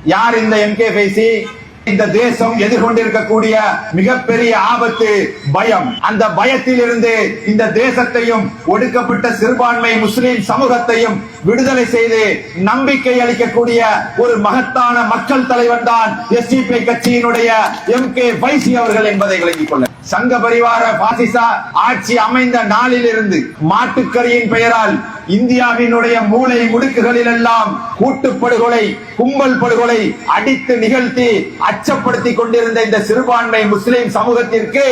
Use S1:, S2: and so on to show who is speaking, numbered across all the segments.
S1: யார் இந்த எம்கே ஃபைசி? இந்த தேசம் எதிர்கொண்டிருக்கக்கூடிய மிகப்பெரிய ஆபத்து பயம். அந்த பயத்தில் இருந்து இந்த தேசத்தையும் ஒடுக்கப்பட்ட சிறுபான்மை முஸ்லிம் சமூகத்தையும் விடுதலை செய்து நம்பிக்கை அளிக்கக்கூடிய ஒரு மகத்தான மக்கள் தலைவர் தான் எஸ்டிபி கட்சியினுடைய எம்கே ஃபைசி அவர்கள் என்பதை விளங்கிக் கொள்ள. சங்க பரிவார பாசிச ஆட்சி அமைந்த நாளில் இருந்து மாட்டுக்கறியின் பெயரால் இந்தியாவினுடைய மூளை முடுக்குகளில் எல்லாம் கூட்டுப்படுகொலை, கும்பல் படுகொலை அடித்து நிகழ்த்தி அச்சப்படுத்திக் கொண்டிருந்த இந்த சிறுபான்மை முஸ்லிம் சமூகத்திற்கு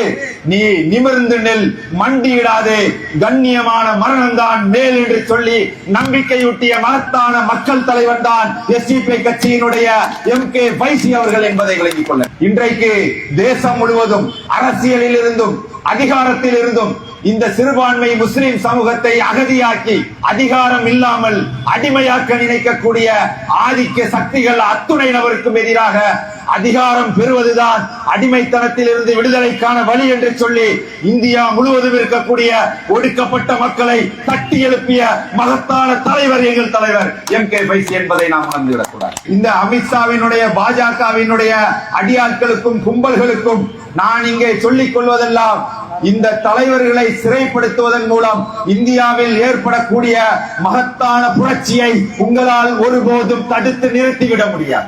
S1: நீ நிமிர்ந்து நெல், மண்டியிடாதே, கண்ணியமான மரணம் தான் மேல் என்று சொல்லி நம்பிக்கையூட்டிய மகத்தான மக்கள் தலைவர் தான் எஸ்டிபி கட்சியினுடைய எம்கே ஃபைசி அவர்கள் என்பதை விளங்கிக் கொள்ள. இன்றைக்கு தேசம் முழுவதும் அரசியலில் இருந்தும் அதிகாரத்தில் இருந்தும் இந்த சிறுபான்மை முஸ்லிம் சமூகத்தை அகதியாக்கி அதிகாரம் இல்லாமல் அடிமையாக்க நினைக்கக்கூடிய ஆதிக்க சக்திகள் அத்துணை நபருக்கும் எதிராக அதிகாரம் பெறுவதுதான் அடிமைத்தனத்தில் இருந்து விடுதலைக்கான வழி என்று சொல்லி இந்தியா முழுவதும் இருக்கக்கூடிய ஒடுக்கப்பட்ட மக்களை தட்டி எழுப்பிய மகத்தான தலைவர் எங்கள் தலைவர் எம்கே ஃபைசி என்பதை நாம் மறந்துவிடக்கூடாது. இந்த அமித்ஷாவினுடைய பாஜகவினுடைய அடியாட்களுக்கும் கும்பல்களுக்கும் நான் இங்கே சொல்லிக் கொள்வதெல்லாம் இந்த தலைவர்களை சிறைப்படுத்துவதன் மூலம் இந்தியாவில் ஏற்படக்கூடிய மகத்தான புரட்சியை உங்களால் ஒருபோதும் தடுத்து நிறுத்திவிட முடியாது.